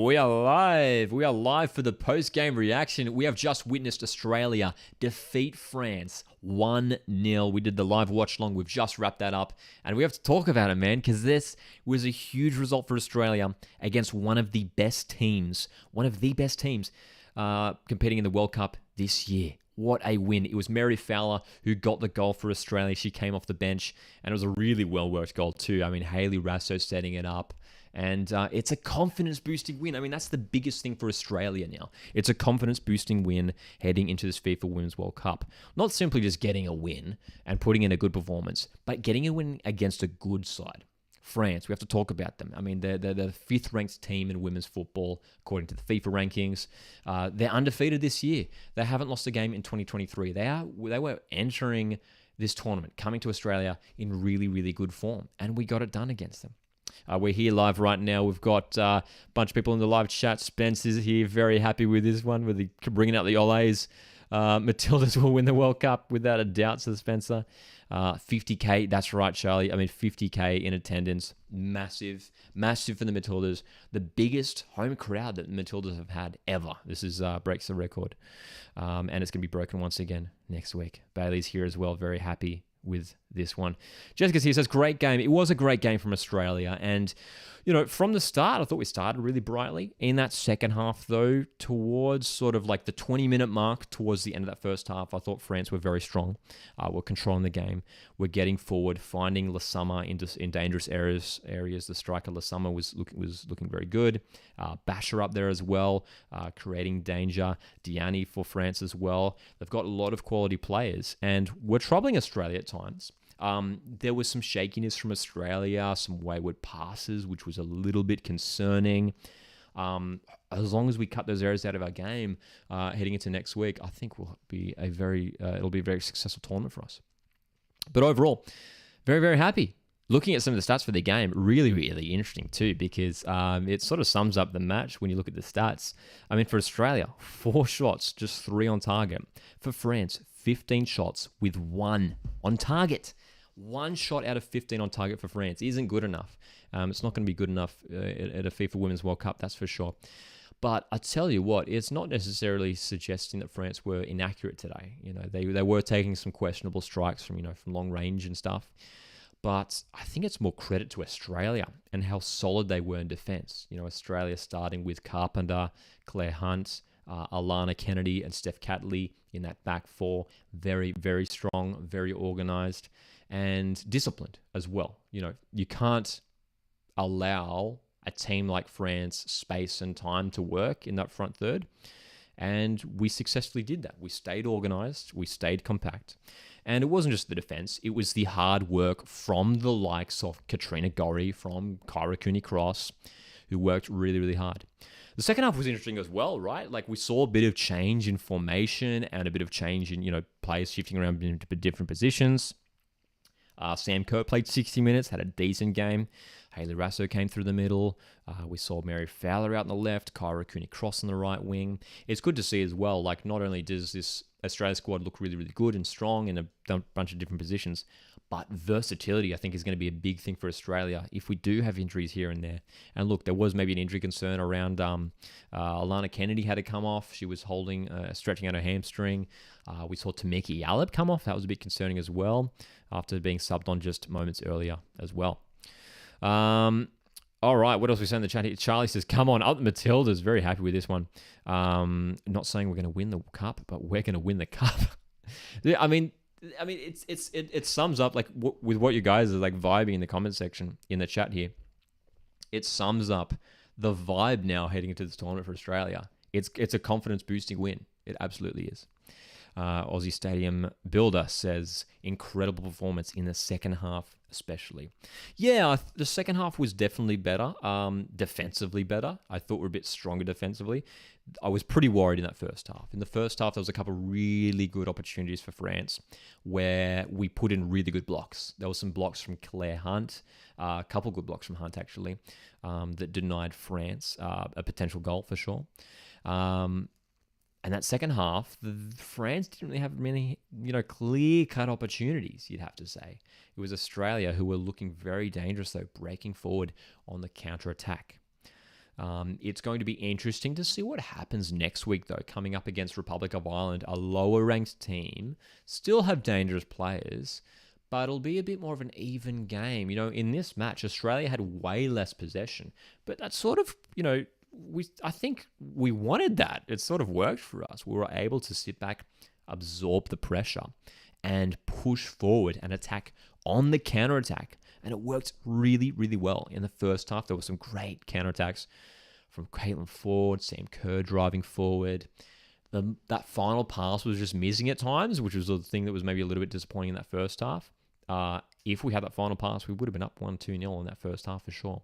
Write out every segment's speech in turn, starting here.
We are live. We are live for the post-game reaction. We have just witnessed Australia defeat France 1-0. We did the live watch-along. We've just wrapped that up. And we have to talk about it, man, because this was a huge result for Australia against one of the best teams competing in the World Cup this year. What a win. It was Mary Fowler who got the goal for Australia. She came off the bench, and it was a really well-worked goal too. I mean, Hayley Raso setting it up. And it's a confidence-boosting win. I mean, that's the biggest thing for Australia now. It's a confidence-boosting win heading into this FIFA Women's World Cup. Not simply just getting a win and putting in a good performance, but getting a win against a good side. France, we have to talk about them. I mean, they're the fifth-ranked team in women's football, according to the FIFA rankings. They're undefeated this year. They haven't lost a game in 2023. They were entering this tournament, coming to Australia in really, really good form, and we got it done against them. We're here live right now. We've got a bunch of people in the live chat. Spence is here, very happy with this one, with bringing out the Olays. Matildas will win the World Cup without a doubt, says Spencer. 50K, that's right, Charlie. I mean, 50K in attendance. Massive for the Matildas. The biggest home crowd that the Matildas have had ever. This is breaks the record. And it's going to be broken once again next week. Bailey's here as well, very happy with this one. Jessica's here, says, great game. It was a great game from Australia. And, you know, from the start, I thought we started really brightly. In that second half, though, towards sort of like the 20-minute mark, towards the end of that first half, I thought France were very strong. We're controlling the game. We're getting forward, finding Lasama in dangerous areas. The striker Lasama was looking very good. Basher up there as well, creating danger. Diani for France as well. They've got a lot of quality players, and we're troubling Australia at times. There was some shakiness from Australia, some wayward passes, which was a little bit concerning. As long as we cut those areas out of our game heading into next week, I think it'll be a very successful tournament for us. But overall, very, very happy. Looking at some of the stats for the game, really, really interesting too, because it sort of sums up the match when you look at the stats. I mean, for Australia, 4 shots, just 3 on target. For France, 15 shots with 1 on target. 1 shot out of 15 on target for France isn't good enough. It's not going to be good enough at a FIFA Women's World Cup, that's for sure. But I tell you what, it's not necessarily suggesting that France were inaccurate today. You know, they were taking some questionable strikes from long range and stuff. But I think it's more credit to Australia and how solid they were in defence. You know, Australia starting with Carpenter, Claire Hunt, Alana Kennedy, and Steph Catley in that back 4. Very, very strong, very organised, and disciplined as well. You know, you can't allow a team like France space and time to work in that front third. And we successfully did that. We stayed organised, we stayed compact. And it wasn't just the defence, it was the hard work from the likes of Katrina Gorry, from Kyra Cooney-Cross, who worked really, really hard. The second half was interesting as well, right? Like, we saw a bit of change in formation and a bit of change in, players shifting around into different positions. Sam Kerr played 60 minutes, had a decent game. Hayley Raso came through the middle. We saw Mary Fowler out on the left, Kyra Cooney-Cross on the right wing. It's good to see as well, like, not only does this Australia squad look really, really good and strong in a bunch of different positions, but versatility, I think, is going to be a big thing for Australia if we do have injuries here and there. And look, there was maybe an injury concern around Alana Kennedy had to come off. She was stretching out her hamstring. We saw Tameki Yaleb come off. That was a bit concerning as well, after being subbed on just moments earlier as well. All right, what else we say in the chat here? Charlie says, come on, up the Matildas. Very happy with this one. Not saying we're going to win the cup, but we're going to win the cup. I mean, it sums up, like, with what you guys are like vibing in the comment section in the chat here. It sums up the vibe now heading into this tournament for Australia. It's a confidence boosting win. It absolutely is. Aussie Stadium Builder says, incredible performance in the second half, especially. Yeah, the second half was definitely better, defensively better. I thought we were a bit stronger defensively. I was pretty worried in that first half. In the first half, there was a couple of really good opportunities for France where we put in really good blocks. There were some blocks from Claire Hunt, a couple good blocks from Hunt, actually, that denied France a potential goal for sure. And that second half, France didn't really have many, clear-cut opportunities, you'd have to say. It was Australia who were looking very dangerous, though, breaking forward on the counter-attack. It's going to be interesting to see what happens next week, though, coming up against Republic of Ireland, a lower-ranked team, still have dangerous players, but it'll be a bit more of an even game. In this match, Australia had way less possession, but that's sort of, I think we wanted that. It sort of worked for us. We were able to sit back, absorb the pressure, and push forward and attack on the counter-attack. And it worked really, really well in the first half. There were some great counterattacks from Caitlin Ford, Sam Kerr driving forward. That final pass was just missing at times, which was the thing that was maybe a little bit disappointing in that first half. If we had that final pass, we would have been up 1-2-0 in that first half for sure.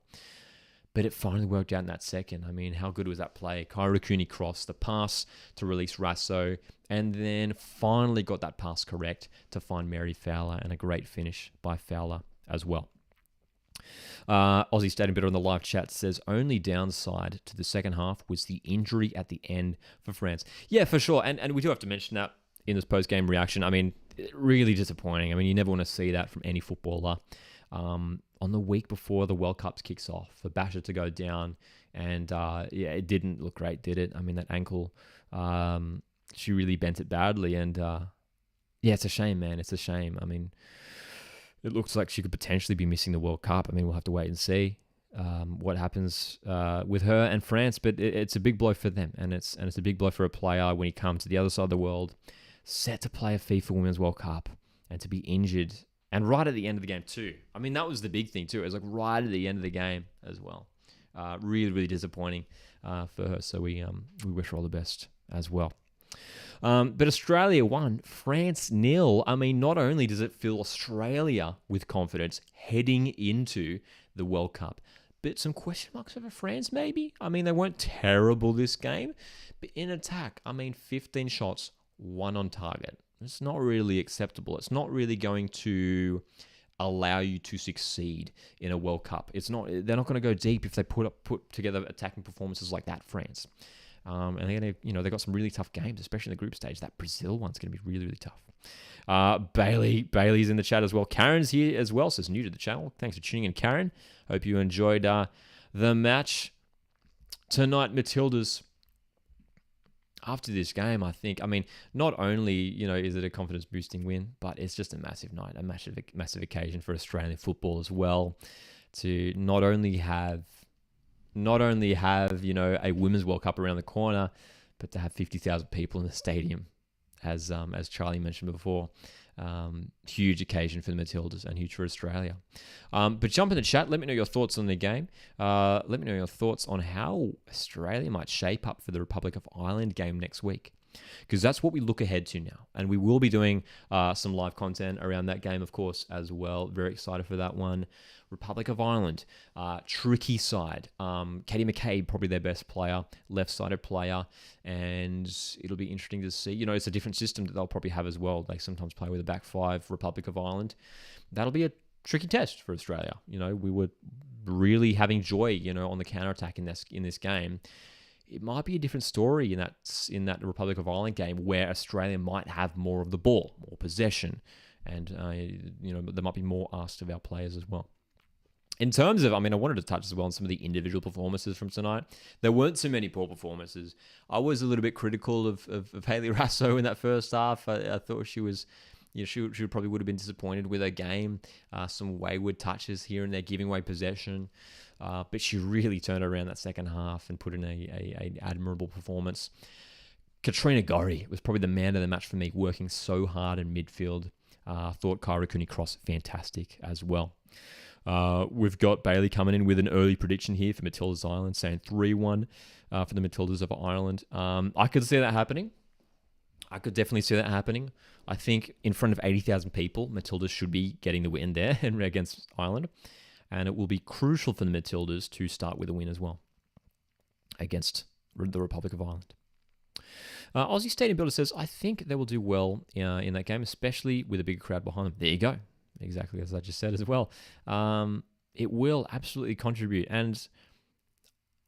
But it finally worked out in that second. I mean, how good was that play? Kyra Cooney crossed the pass to release Rasso, and then finally got that pass correct to find Mary Fowler, and a great finish by Fowler as well. Aussie Stadium Bitter on the live chat says, only downside to the second half was the injury at the end for France. Yeah, for sure. And we do have to mention that in this post-game reaction. I mean, really disappointing. I mean, you never want to see that from any footballer. On the week before the World Cup kicks off, for Basher to go down, and it didn't look great, did it? I mean, that ankle, she really bent it badly, and it's a shame, man. It's a shame. I mean, it looks like she could potentially be missing the World Cup. I mean, we'll have to wait and see what happens with her and France, but it's a big blow for them, and it's a big blow for a player when he comes to the other side of the world, set to play a FIFA Women's World Cup, and to be injured. And right at the end of the game too. I mean, that was the big thing too. It was like right at the end of the game as well. Really, really disappointing for her. So we wish her all the best as well. But Australia won, France 0. I mean, not only does it fill Australia with confidence heading into the World Cup, but some question marks over France maybe. I mean, they weren't terrible this game, but in attack, I mean, 15 shots, 1 on target. It's not really acceptable. It's not really going to allow you to succeed in a World Cup. They're not going to go deep if they put together attacking performances like that, France. And they're going to, they've got some really tough games, especially in the group stage. That Brazil one's going to be really, really tough. Bailey's in the chat as well. Karen's here as well, says new to the channel. Thanks for tuning in, Karen. Hope you enjoyed the match tonight, Matildas. After this game, I think, I mean, not only, is it a confidence-boosting win, but it's just a massive night, a massive occasion for Australian football as well, to not only have, a Women's World Cup around the corner, but to have 50,000 people in the stadium, as Charlie mentioned before. Huge occasion for the Matildas and huge for Australia. But jump in the chat. Let me know your thoughts on the game. Let me know your thoughts on how Australia might shape up for the Republic of Ireland game next week, because that's what we look ahead to now. And we will be doing some live content around that game, of course, as well. Very excited for that one. Republic of Ireland, tricky side. Katie McCabe, probably their best player, left-sided player, and it'll be interesting to see. It's a different system that they'll probably have as well. They sometimes play with a back five, Republic of Ireland. That'll be a tricky test for Australia. We were really having joy, on the counter-attack in this game. It might be a different story in that Republic of Ireland game, where Australia might have more of the ball, more possession, and there might be more asked of our players as well. In terms of, I wanted to touch as well on some of the individual performances from tonight. There weren't so many poor performances. I was a little bit critical of Hayley Rasso in that first half. I thought she was, she probably would have been disappointed with her game. Some wayward touches here and there, giving away possession. But she really turned around that second half and put in an admirable performance. Katrina Gorry was probably the man of the match for me, working so hard in midfield. Thought Kyra Cooney Cross fantastic as well. We've got Bailey coming in with an early prediction here for Matildas Ireland, saying 3-1 for the Matildas of Ireland. I could see that happening. I could definitely see that happening. I think in front of 80,000 people, Matildas should be getting the win there against Ireland. And it will be crucial for the Matildas to start with a win as well against the Republic of Ireland. Aussie Stadium Builder says, I think they will do well in that game, especially with a bigger crowd behind them. There you go. Exactly as I just said as well. It will absolutely contribute. And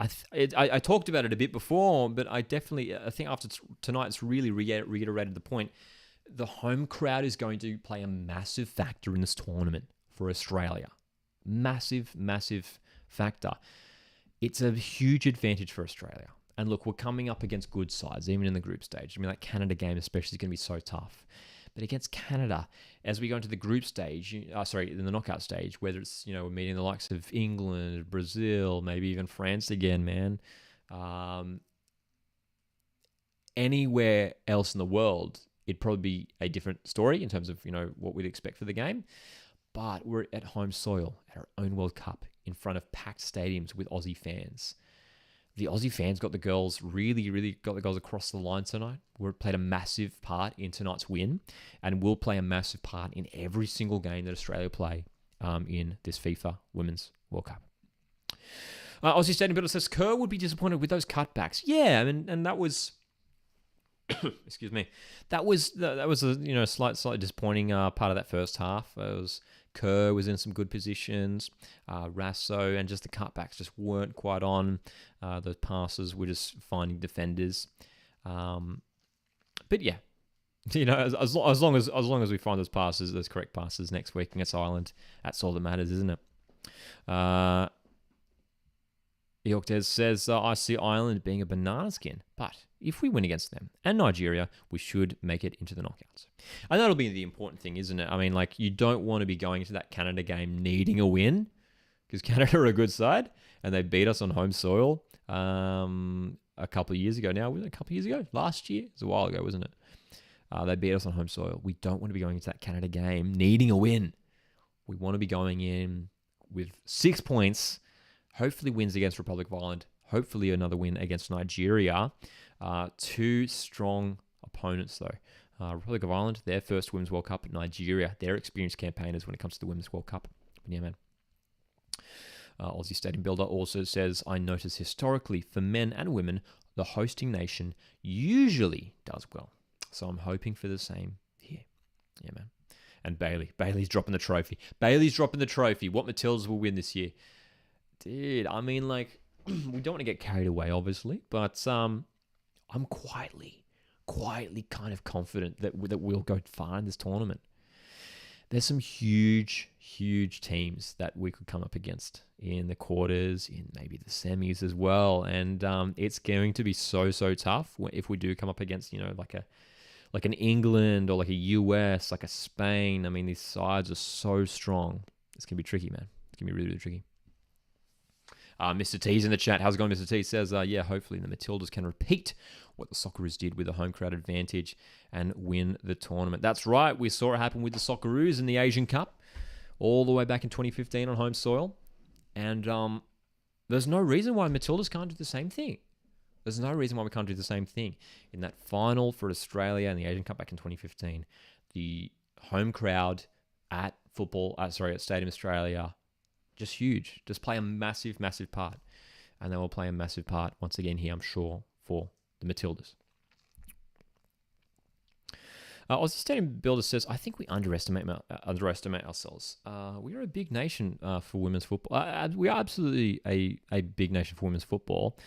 I talked about it a bit before, but I think after tonight, it's really reiterated the point. The home crowd is going to play a massive factor in this tournament for Australia. Massive, massive factor. it's a huge advantage for Australia. And look, we're coming up against good sides, even in the group stage. I mean, that Canada game especially is going to be so tough. But against Canada, as we go into the group stage, in the knockout stage, whether it's, we're meeting the likes of England, Brazil, maybe even France again, man. Anywhere else in the world, it'd probably be a different story in terms of, what we'd expect for the game. But we're at home soil, at our own World Cup, in front of packed stadiums with Aussie fans. The Aussie fans got the girls, really got the girls across the line tonight. We played a massive part in tonight's win, and will play a massive part in every single game that Australia play in this FIFA Women's World Cup. Aussie Stadium Builder says Kerr would be disappointed with those cutbacks. Yeah, I mean, and that was, excuse me, that was a slightly disappointing part of that first half. It was Kerr was in some good positions, Rasso, and just the cutbacks just weren't quite on. Those passes were just finding defenders. But yeah, as long as we find those correct passes next week against Ireland, that's all that matters, isn't it? Yorkdes says, I see Ireland being a banana skin, but if we win against them and Nigeria, we should make it into the knockouts. And that'll be the important thing, isn't it? I mean, you don't want to be going into that Canada game needing a win, because Canada are a good side, and they beat us on home soil a couple of years ago now. Was it a couple of years ago? Last year? It was a while ago, wasn't it? They beat us on home soil. We don't want to be going into that Canada game needing a win. We want to be going in with 6 points, hopefully wins against Republic of Ireland, hopefully another win against Nigeria. Two strong opponents, though. Republic of Ireland, their first Women's World Cup. Nigeria, their experienced campaigners when it comes to the Women's World Cup. But yeah, man. Aussie Stadium Builder also says, I notice historically for men and women, the hosting nation usually does well. So I'm hoping for the same here. Yeah, man. And Bailey's dropping the trophy. What Matildas will win this year? Dude, I mean, we don't want to get carried away, obviously, but I'm quietly kind of confident that we'll go far in this tournament. There's some huge teams that we could come up against in the quarters, in maybe the semis as well, and it's going to be so tough if we do come up against, like an England or like a US, like a Spain. I mean, these sides are so strong. It's going to be tricky, man. It's going to be really tricky. Mr. T's in the chat. How's it going, Mr. T? Says, yeah, hopefully the Matildas can repeat what the Socceroos did with a home crowd advantage and win the tournament. That's right. We saw it happen with the Socceroos in the Asian Cup all the way back in 2015 on home soil. And there's no reason why Matildas can't do the same thing. There's no reason why we can't do the same thing. In that final for Australia in the Asian Cup back in 2015, the home crowd at Stadium Australia, just huge. Just play a massive part. And they will play a massive part once again here, I'm sure, for the Matildas. Aussie Stadium Builder says, I think we underestimate ourselves. We are a big nation for women's football. We are absolutely a big nation for women's football.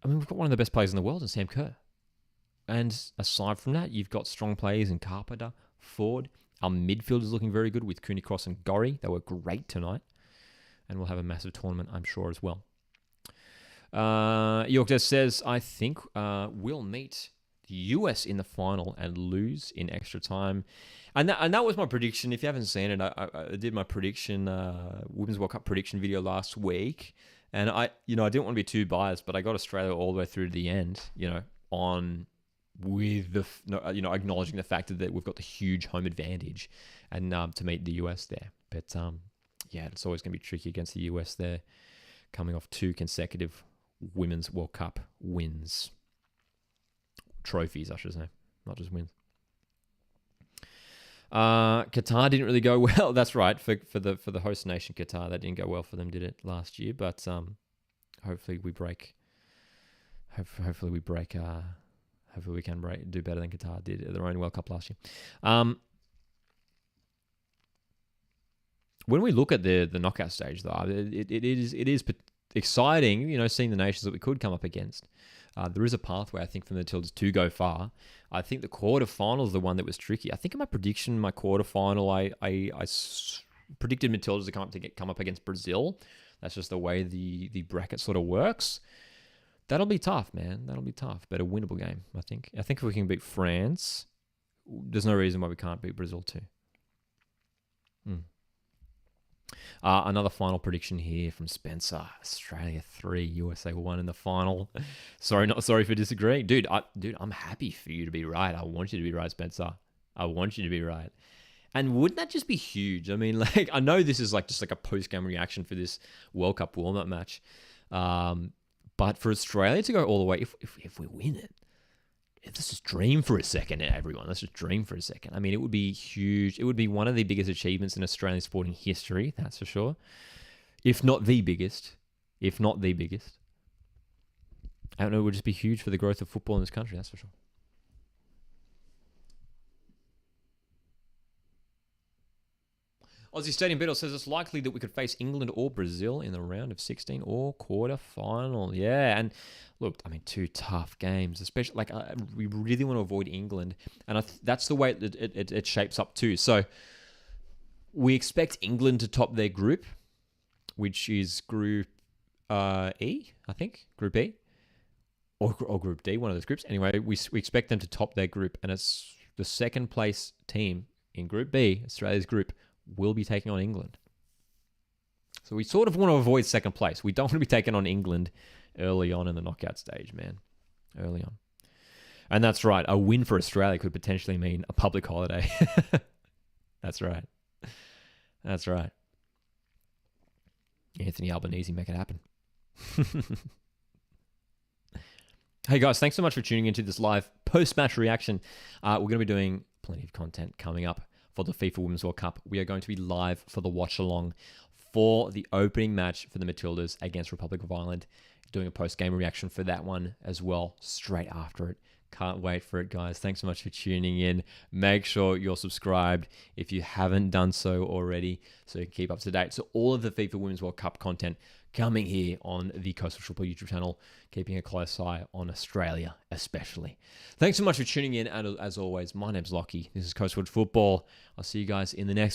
I mean, we've got one of the best players in the world in Sam Kerr. And aside from that, you've got strong players in Carpenter, Ford. Our midfield is looking very good with Cooney Cross and Gorry. They were great tonight. And we'll have a massive tournament, I'm sure, as well. Yorkdes says, I think we'll meet the US in the final and lose in extra time. And that was my prediction. If you haven't seen it, I did my prediction, Women's World Cup prediction video last week. And I didn't want to be too biased, but I got Australia all the way through to the end, acknowledging the fact that we've got the huge home advantage and to meet the US there. But yeah, it's always going to be tricky against the US there, coming off 2 consecutive Women's World Cup wins. Trophies, I should say, not just wins. Qatar didn't really go well. That's right, for the host nation, Qatar, that didn't go well for them, did it, last year? But hopefully we can do better than Qatar did at their own World Cup last year. When we look at the knockout stage, though, it is exciting, seeing the nations that we could come up against. There is a pathway, I think, for the Matildas to go far. I think the quarterfinal is the one that was tricky. I think in my prediction, my quarterfinal, I predicted Matildas to come up against Brazil. That's just the way the bracket sort of works. That'll be tough, man. That'll be tough, but a winnable game, I think. I think if we can beat France, there's no reason why we can't beat Brazil too. Another final prediction here from Spencer. Australia 3, USA 1 in the final. Not sorry for disagreeing. Dude, I'm happy for you to be right. I want you to be right, Spencer. I want you to be right. And wouldn't that just be huge? I mean, like, I know this is like just like a post-game reaction for this World Cup warm-up match. But for Australia to go all the way, if we win it, let's just dream for a second, everyone. Let's just dream for a second. I mean, it would be huge. It would be one of the biggest achievements in Australian sporting history, that's for sure. If not the biggest. If not the biggest. I don't know, it would just be huge for the growth of football in this country, that's for sure. Aussie Stadium Beetle says it's likely that we could face England or Brazil in the round of 16 or quarter final. Yeah, and look, I mean, 2 tough games, especially like we really want to avoid England, and that's the way it shapes up too. So we expect England to top their group, which is Group E, I think, Group E, or Group D, one of those groups. Anyway, we expect them to top their group, and it's the second place team in Group B, Australia's group, will be taking on England. So we sort of want to avoid second place. We don't want to be taking on England early on in the knockout stage, man. Early on. And that's right. A win for Australia could potentially mean a public holiday. That's right. That's right. Anthony Albanese, make it happen. Hey guys, thanks so much for tuning into this live post-match reaction. We're going to be doing plenty of content coming up for the FIFA Women's World Cup. We are going to be live for the watch-along for the opening match for the Matildas against Republic of Ireland. Doing a post-game reaction for that one as well, straight after it. Can't wait for it, guys. Thanks so much for tuning in. Make sure you're subscribed if you haven't done so already, so you can keep up to date. So all of the FIFA Women's World Cup content coming here on the Coastal Football YouTube channel, keeping a close eye on Australia especially. Thanks so much for tuning in, and as always, my name's Lockie. This is Coastal Football. I'll see you guys in the next